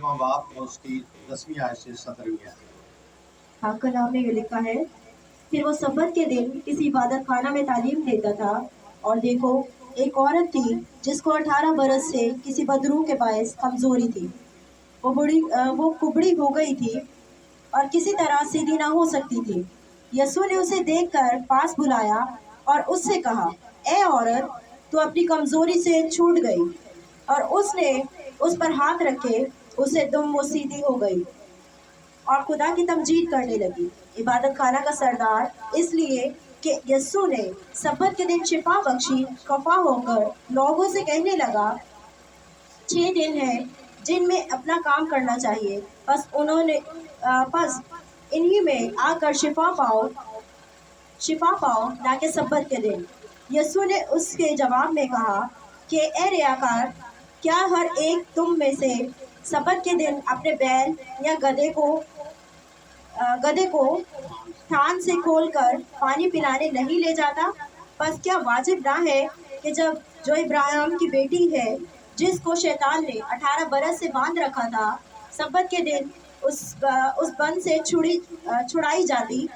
13वां बाब और उसकी 10वीं आयत से 17वीं आयत। हाँ, कलाम में ये लिखा है, फिर वो सब्बत के दिन किसी इबादत खाना में तालीम देता था, और देखो एक औरत थी जिसको 18 बरस से किसी बदरू के बायस कमजोरी थी। वो कुबड़ी हो गई थी और किसी तरह सीधी ना हो सकती थी। यीशु ने उसे देखकर पास बुलाया और उससे कहा, ए औरत, तू अपनी कमजोरी से छूट गई। और उसने उस पर हाथ रखे उसे दुम वो सीधी हो गई और खुदा की तमजीद करने लगी। इबादत खाना का सरदार इसलिए कि यीशु ने सब्बत के दिन शिफा बख्शी खफा होकर लोगों से कहने लगा, 6 दिन है जिनमें अपना काम करना चाहिए, बस इन्हीं में आकर शिफा पाओ ना कि सब्बत के दिन। यीशु ने उसके जवाब में कहा कि ए रियाकार, क्या हर एक तुम में से सब्बत के दिन अपने बैल या गधे को थान से खोलकर पानी पिलाने नहीं ले जाता? बस क्या वाजिब ना है कि जो इब्राहिम की बेटी है, जिसको शैतान ने 18 बरस से बांध रखा था, सब्बत के दिन उस बंद से छुड़ाई जाती?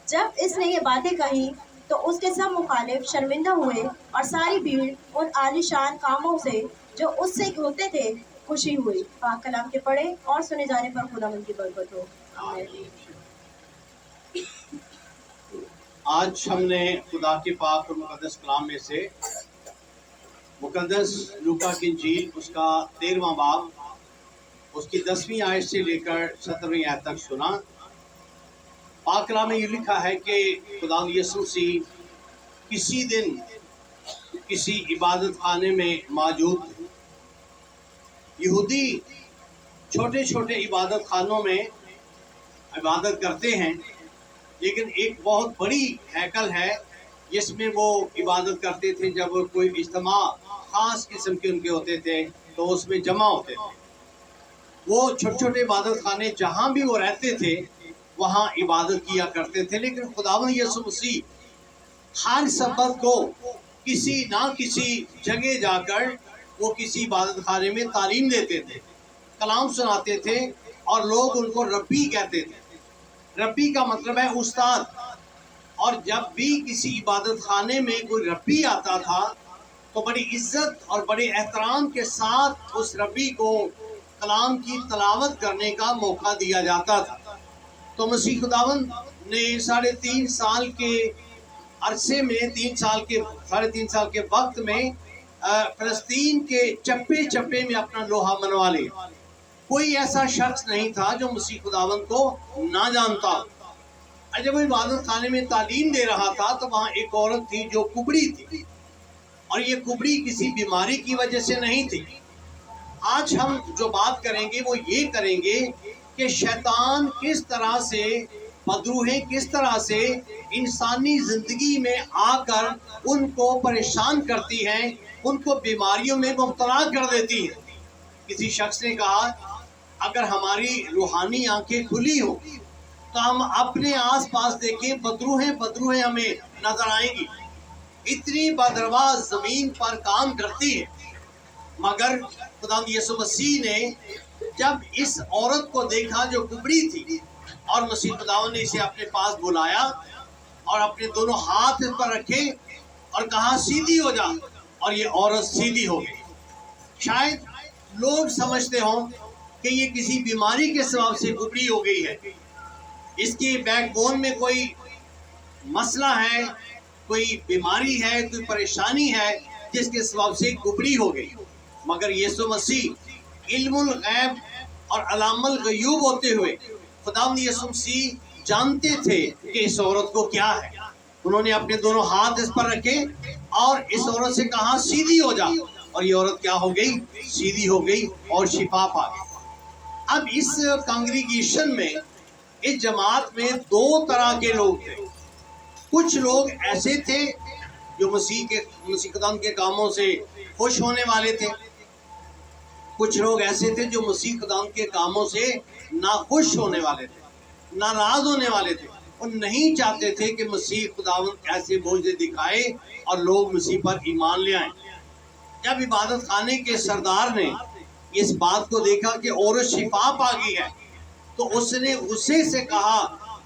जब इसने ये बातें कही तो उसके सब मुखालिफ शर्मिंदा हुए और सारी भीड़ उन आलीशान कामों से जो उससे होते थे खुशी हुई। पाक कलाम के पढ़े और सुने जाने पर खुदावंद की बरकत हो। आज हमने खुदा के पाक और मुकद्दस कलाम में से मुकद्दस लूका की इंजील उसका 13वां बाब उसकी 10वीं आयत से लेकर 17वीं आयत तक सुना। पाक कलाम में ये लिखा है कि खुदा यीशु मसीह किसी दिन किसी इबादत खाने में मौजूद थे। यहूदी छोटे छोटे इबादत खानों में इबादत करते हैं, लेकिन एक बहुत बड़ी हैकल है जिसमें वो इबादत करते थे। जब कोई इज्तिमा खास किस्म के उनके होते थे तो उसमें जमा होते थे। वो छोटे छोटे इबादत खाने जहाँ भी वो रहते थे वहाँ इबादत किया करते थे। लेकिन खुदावंद यीशु मसीह हर सब्बत को किसी ना किसी जगह जाकर वो किसी इबादत खाने में तालीम देते थे, कलाम सुनाते थे और लोग उनको रब्बी कहते थे। रब्बी का मतलब है उस्ताद। और जब भी किसी इबादत खाने में कोई रब्बी आता था तो बड़ी इज्जत और बड़े एहतराम के साथ उस रब्बी को कलाम की तलावत करने का मौका दिया जाता था। तो मसीह खुदावंद ने 3.5 साल के अरसे में 3.5 साल के वक्त में फलस्तीन के चप्पे चप्पे में अपना लोहा मनवा लिया। कोई ऐसा शख्स नहीं था जो मसीह खुदावंद को ना जानता। जब वो इबादत खाने में तालीम दे रहा था तो वहाँ एक औरत थी जो कुबड़ी थी, और ये कुबड़ी किसी बीमारी की वजह से नहीं थी। आज हम जो बात करेंगे वो ये करेंगे कि शैतान किस तरह से, बदरूहें किस तरह से इंसानी जिंदगी में आकर उनको परेशान करती हैं, उनको बीमारियों में मुब्तला कर देती हैं। किसी शख्स ने कहा, अगर हमारी रूहानी आंखें खुली हो तो हम अपने आसपास देखें, बदरूहें हमें नजर आएंगी। इतनी बदरवा जमीन पर काम करती है। मगर खुदा यीशु मसीह ने जब इस औरत को देखा जो कुबड़ी थी, और मसीह खुदावंद ने इसे अपने पास बुलाया और अपने दोनों हाथ इस पर रखे और कहा, सीधी हो जा। और ये औरत सीधी हो गई। शायद लोग समझते हों कि ये किसी बीमारी के सबब से कुबड़ी हो गई है, इसके बैकबोन में कोई मसला है, कोई बीमारी है, कोई परेशानी है जिसके सबब से कुबड़ी हो गई। मगर यीशु मसीह इल्मुल गैब और अलामुल गयूब होते हुए खुदावंद यीशु मसीह जानते थे कि इस औरत को क्या है। उन्होंने अपने दोनों हाथ इस पर रखे और इस औरत से कहा, सीधी हो जा। और ये औरत क्या हो गई? सीधी हो गई और शिफा पा गई। अब इस कांग्रीगेशन में, इस जमात में 2 तरह के लोग थे। कुछ लोग ऐसे थे जो मसीह खुदावंद के कामों से खुश होने वाले थे। कुछ लोग ऐसे थे जो मसीह खुदावंद के कामों से नाखुश होने वाले थे, नाराज होने वाले थे। और नहीं चाहते थे कि मसीह खुदावंद ऐसे मोजज़े दिखाए और लोग मसीह पर ईमान ले आए। जब इबादत खाने के सरदार ने इस बात को देखा कि औरत शिफा पा गई है, तो उसने उसे से कहा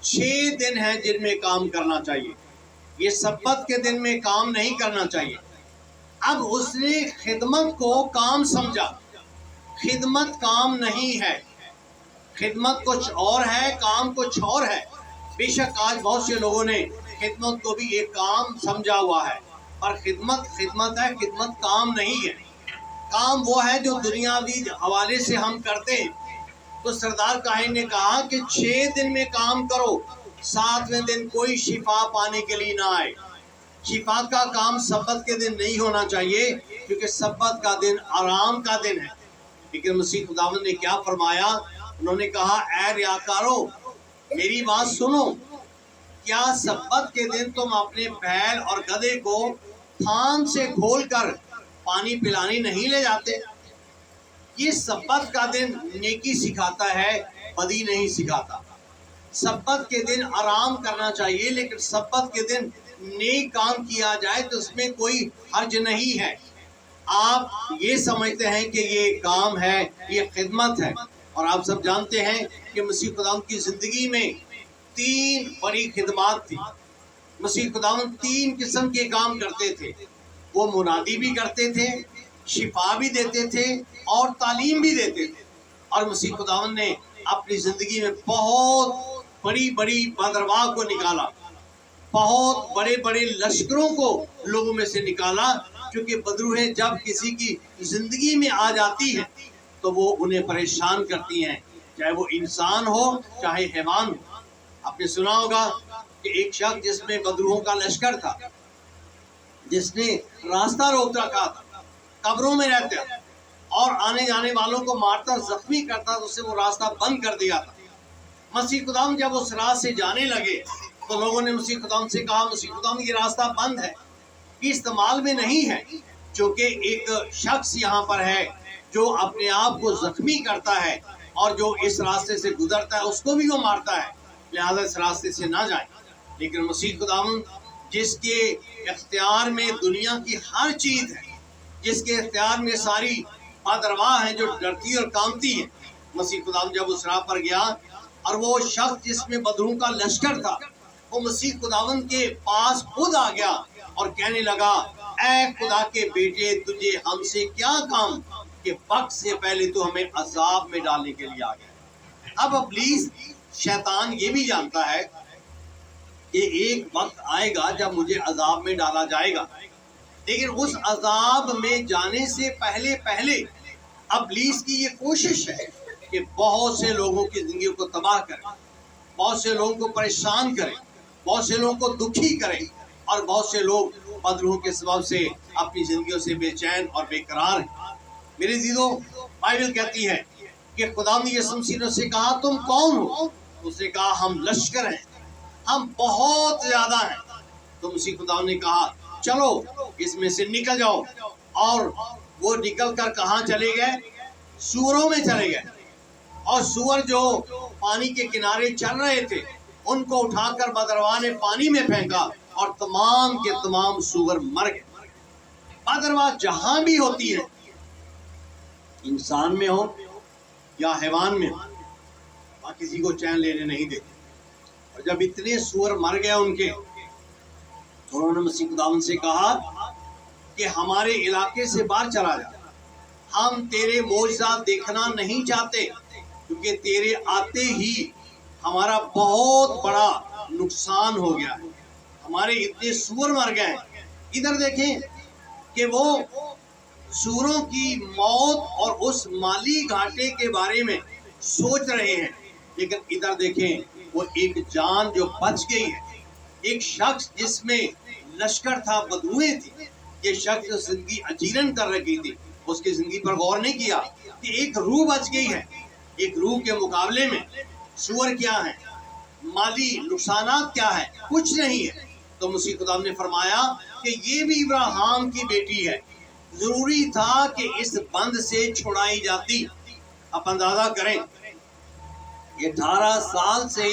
6 दिन है जिनमें काम करना चाहिए, ये सब्बत के दिन में काम नहीं करना चाहिए। अब उसने खिदमत को काम समझा। खिदमत काम नहीं है, खिदमत कुछ और है, काम कुछ और है। बेशक आज बहुत से लोगों ने खिदमत को भी एक काम समझा हुआ है, पर खिदमत खिदमत है, खिदमत काम नहीं है। काम वो है जो दुनियावी हवाले से हम करते हैं। तो सरदार काहिन ने कहा कि 6 दिन में काम करो, 7वें दिन कोई शिफा पाने के लिए ना आए। शिफा का काम सब्बत के दिन नहीं होना चाहिए, क्योंकि सब्बत का दिन आराम का दिन है। लेकिन मसीह खुदावंद ने क्या फरमाया, उन्होंने कहा ऐ रियाकारो, मेरी बात सुनो, क्या सब्बत के दिन तुम अपने बैल और गधे को थान से खोलकर पानी पिलाने नहीं ले जाते? ये सब्बत का दिन नेकी सिखाता है, बदी नहीं सिखाता। सब्बत के दिन आराम करना चाहिए, लेकिन सब्बत के दिन नेक काम किया जाए तो उसमें कोई हर्ज नहीं है। आप ये समझते हैं कि ये काम है, ये खिदमत है, और आप सब जानते हैं कि मसीह खुदावंद की जिंदगी में 3 बड़ी खिदमत थी। मसीह खुदावंद 3 किस्म के काम करते थे। वो मुनादी भी करते थे, शिफा भी देते थे और तालीम भी देते थे। और मसीह खुदावंद ने अपनी जिंदगी में बहुत बड़ी बड़ी बंदरगाह को निकाला, बहुत बड़े बड़े लश्करों को लोगों में से निकाला, क्योंकि बदरूहें जब किसी की जिंदगी में आ जाती हैं तो वो उन्हें परेशान करती हैं, चाहे वो इंसान हो चाहे हैवान हो। आपने सुना होगा कि एक शख्स जिसमें बदरूहों का लश्कर था, जिसने रास्ता रोक रखा था, कब्रों में रहता था और आने जाने वालों को मारता जख्मी करता, तो उससे वो रास्ता बंद कर दिया था। मसीह खुदावंद जब उस राह से जाने लगे तो लोगों ने मसीह खुदावंद से कहा, मसीह खुदावंद ये रास्ता बंद है, इस्तेमाल में नहीं है, क्योंकि एक शख्स यहाँ पर है जो अपने आप को जख्मी करता है और जो इस रास्ते से गुजरता है उसको भी वो मारता है, लिहाजा इस रास्ते से ना जाए। लेकिन मसीह खुदावंद जिसके इख्तियार में दुनिया की हर चीज है, जिसके इख्तियार में सारी बदरवाह है जो डरती और कांपती है, मसीह खुदावंद जब उस राह पर गया और वो शख्स जिसमें बदरूहों का लश्कर था, वो मसीह खुदावंद के पास खुद आ गया और कहने लगा, ऐ खुदा के बेटे, तुझे हमसे क्या काम कि वक्त से पहले तो हमें अजाब में डालने के लिए आ गया। अब इब्लीस शैतान ये भी जानता है कि एक वक्त आएगा जब मुझे अजाब में डाला जाएगा, लेकिन उस अजाब में जाने से पहले पहले इब्लीस की ये कोशिश है कि बहुत से लोगों की जिंदगी को तबाह करे, बहुत से लोगों को परेशान करे, बहुत से लोगों को दुखी करे, और बहुत से लोग बदरूहों के सबब से अपनी जिंदगियों से बेचैन और बेकरार हैं। मेरे जीजों, बाइबल कहती है कि खुदा ने यीशु मसीह से कहा, तुम कौन हो? उसने कहा, हम लश्कर हैं, हम बहुत ज्यादा हैं। तो मसीह खुदा ने कहा, चलो इसमें से निकल जाओ। और वो निकल कर कहाँ चले गए? सूअरों में चले गए। और सूअर जो पानी के किनारे चल रहे थे, उनको उठाकर बदरवा ने पानी में फेंका और तमाम के तमाम सूअर मर गए। बदरवा जहां भी होती है, इंसान में हो या हैवान में हो, वहां किसी को चैन लेने नहीं देते। और जब इतने सूअर मर गए उनके, तो उन्होंने मसीह खुदावंद से कहा कि हमारे इलाके से बाहर चला जा, हम तेरे मौजज़ा देखना नहीं चाहते, क्योंकि तेरे आते ही हमारा बहुत बड़ा नुकसान हो गया है, हमारे इतने सूअर मर गए हैं। इधर देखें कि वो सूअरों की मौत और उस माली घाटे के बारे में सोच रहे हैं, लेकिन इधर देखें वो एक जान जो बच गई है, एक शख्स जिसमें लश्कर था, बदरूहें थी, ये शख्स जो जिंदगी अजीरन कर रखी थी, उसकी जिंदगी पर गौर नहीं किया कि एक रूह बच गई है। एक रूह के मुकाबले में सूअर क्या है, माली नुकसानात क्या है? कुछ नहीं है। तो मसीह खुदा ने फरमाया कि ये भी इब्राहिम की बेटी है, जरूरी था कि इस बंद से छुड़ाई जाती। आप अंदाजा करें, 18 साल से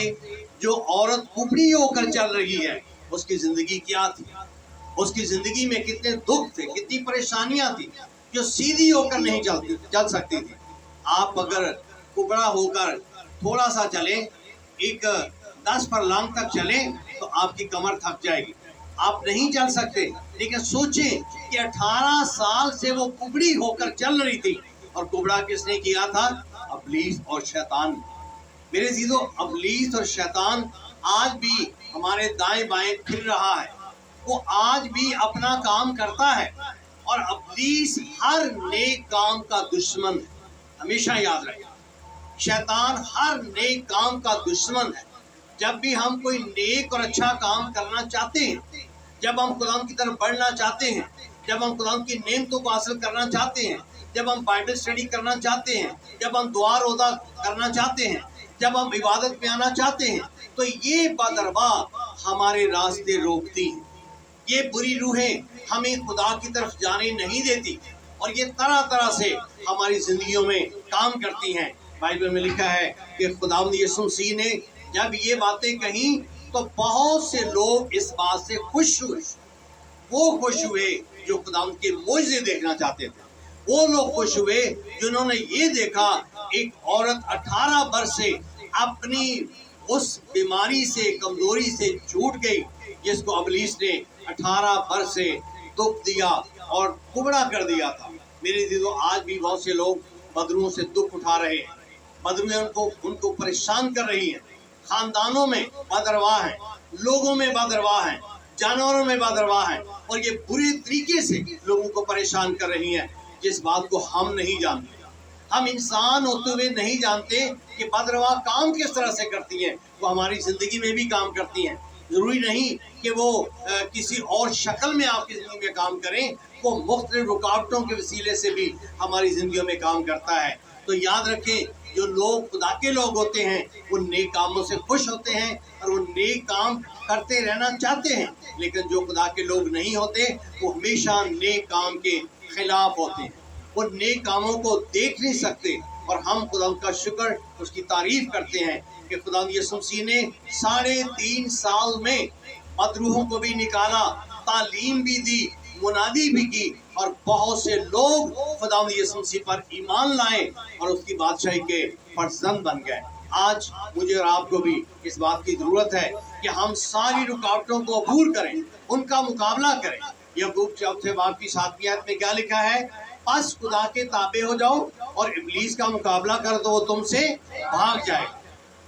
जो औरत कुबड़ी होकर चल रही है, उसकी जिंदगी क्या थी? उसकी जिंदगी में कितने दुख थे, कितनी परेशानियां थी, जो सीधी होकर नहीं चल सकती थी। आप अगर कुबड़ा होकर थोड़ा सा चले, एक 10 फरलांग तक चले, तो आपकी कमर थक जाएगी, आप नहीं चल सकते। लेकिन सोचें कि 18 साल से वो कुबड़ी होकर चल रही थी, और कुबड़ा किसने किया था? इब्लीस और शैतान। मेरे अजीजों, इब्लीस और शैतान आज भी हमारे दाएं बाएं फिर रहा है, वो आज भी अपना काम करता है, और इब्लीस हर नेक काम का दुश्मन है। हमेशा याद रखें, शैतान हर नेक काम का दुश्मन है। जब भी हम कोई नेक और अच्छा काम करना चाहते हैं, जब हम खुदा की तरफ बढ़ना चाहते हैं, जब हम खुदा की नेमतों को हासिल करना चाहते हैं, जब हम बाइबल स्टडी करना चाहते हैं, जब हम दुआ रोज़ा करना चाहते हैं, जब हम इबादत में आना चाहते हैं, तो ये बदरवाह हमारे रास्ते रोकती हैं। ये बुरी रूहें हमें खुदा की तरफ जाने नहीं देती, और ये तरह तरह से हमारी जिंदगियों में काम करती हैं। बाइबल में लिखा है कि खुदावंद यीशु मसीह ने जब ये बातें कहीं, तो बहुत से लोग इस बात से खुश हुए। वो खुश हुए जो खुदावंद के मोजज़े देखना चाहते थे। वो लोग खुश हुए जिन्होंने ये देखा, एक औरत 18 वर्ष से अपनी उस बीमारी से, कमजोरी से छूट गई, जिसको इब्लीस ने 18 वर्ष से दुख दिया और कुबड़ा कर दिया था। मेरे दिलों, आज भी बहुत से लोग बदरुओं से दुख उठा रहे हैं, बदरुएं उनको परेशान कर रही हैं। खानदानों में बदरवाह हैं, लोगों में बदरवाह हैं, जानवरों में बदरवाह हैं, और ये बुरे तरीके से लोगों को परेशान कर रही हैं, जिस बात को हम नहीं जानते। हम इंसान होते हुए नहीं जानते कि बदरवाह काम किस तरह से करती हैं। वो हमारी ज़िंदगी में भी काम करती हैं। ज़रूरी नहीं कि वो किसी और शक्ल में आपकी ज़िंदगी में काम करें, वो मुख्तलिफ रुकावटों के वसीले से भी हमारी ज़िंदगियों में काम करता है। तो याद रखें, जो लोग खुदा के लोग होते हैं, वो नेक कामों से खुश होते हैं, और वो नेक काम करते रहना चाहते हैं। लेकिन जो खुदा के लोग नहीं होते, वो हमेशा नेक काम के खिलाफ होते हैं। वो नेक कामों को देख नहीं सकते, और हम खुदा का शुक्र, उसकी तारीफ करते हैं कि खुदा यीशु मसीह ने 3.5 साल में बदरूहों को भी निकाला, तालीम भी दी, मुनादी भी की, और बहुत से लोग खुदा यीशु मसीह पर ईमान लाए और उसकी बादशाही के फर्जंद बन गए। आज मुझे और आपको भी इस बात की ज़रूरत है कि हम सारी रुकावटों को अबूर करें, उनका मुकाबला करें। याकूब 4 बाब की 7वीं आयत में क्या लिखा है? बस खुदा के ताबे हो जाओ और इब्लीस का मुकाबला कर दो, वो तुमसे भाग जाएगा।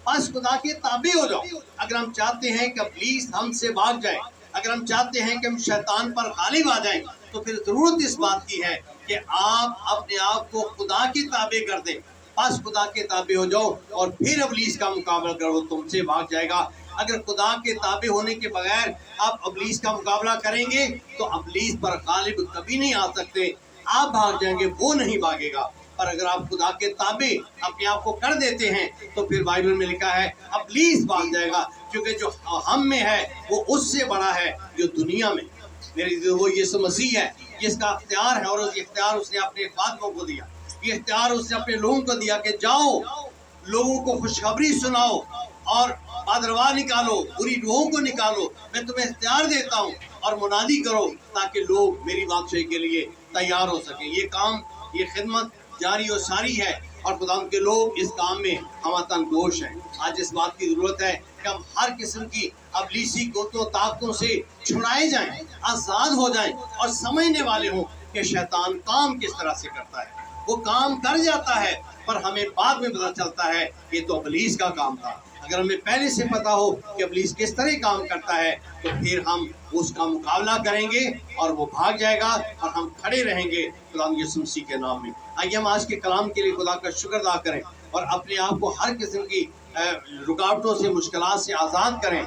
बस खुदा के ताबे हो जाओ। अगर हम चाहते हैं कि इब्लीस हमसे भाग जाए, अगर हम चाहते हैं कि हम शैतान पर गालिब आ जाएं, तो फिर ज़रूरत इस बात की है कि आप अपने आप को खुदा के ताबे कर दें। बस खुदा के ताबे हो जाओ, और फिर इब्लीस का मुकाबला करो, तुमसे भाग जाएगा। अगर खुदा के ताबे होने के बगैर आप इब्लीस का मुकाबला करेंगे, तो इब्लीस पर गालिब कभी नहीं आ सकते। आप भाग जाएंगे, वो नहीं भागेगा। पर अगर आप खुदा के ताबे अपने आप को कर देते हैं, तो फिर बाइबल में लिखा है इब्लीस भाग जाएगा, क्योंकि जो हम में है वो उससे बड़ा है जो दुनिया में। मेरे वो यीशु मसीह है जिसका इख्तियार है, और उस इख्तियार उसने अपने खादमों को दिया। ये इख्तियार उसने अपने लोगों को दिया कि जाओ, लोगों को खुशखबरी सुनाओ और बदरवाह निकालो, बुरी रूहों को निकालो। मैं तुम्हें इख्तियार देता हूँ, और मुनादी करो ताकि लोग मेरी बादशाही के लिए तैयार हो सकें। ये काम, ये खिदमत जारी और सारी है, और खुदा के लोग इस काम में हमतन गोश हैं। आज इस बात की ज़रूरत है कि हम हर किस्म की अबलीसी गोतों ताकतों से छुड़ाए जाएं, आज़ाद हो जाएं, और समझने वाले हों कि शैतान काम किस तरह से करता है। वो काम कर जाता है, पर हमें बाद में पता चलता है ये तो इब्लीस का काम था। अगर हमें पहले से पता हो कि इब्लीस किस तरह काम करता है, तो फिर हम उसका मुकाबला करेंगे और वो भाग जाएगा, और हम खड़े रहेंगे खुदा यीशु मसीह के नाम में। आइए हम आज के कलाम के लिए खुदा का शुक्र अदा करें, और अपने आप को हर किस्म की रुकावटों से, मुश्किलात से आज़ाद करें।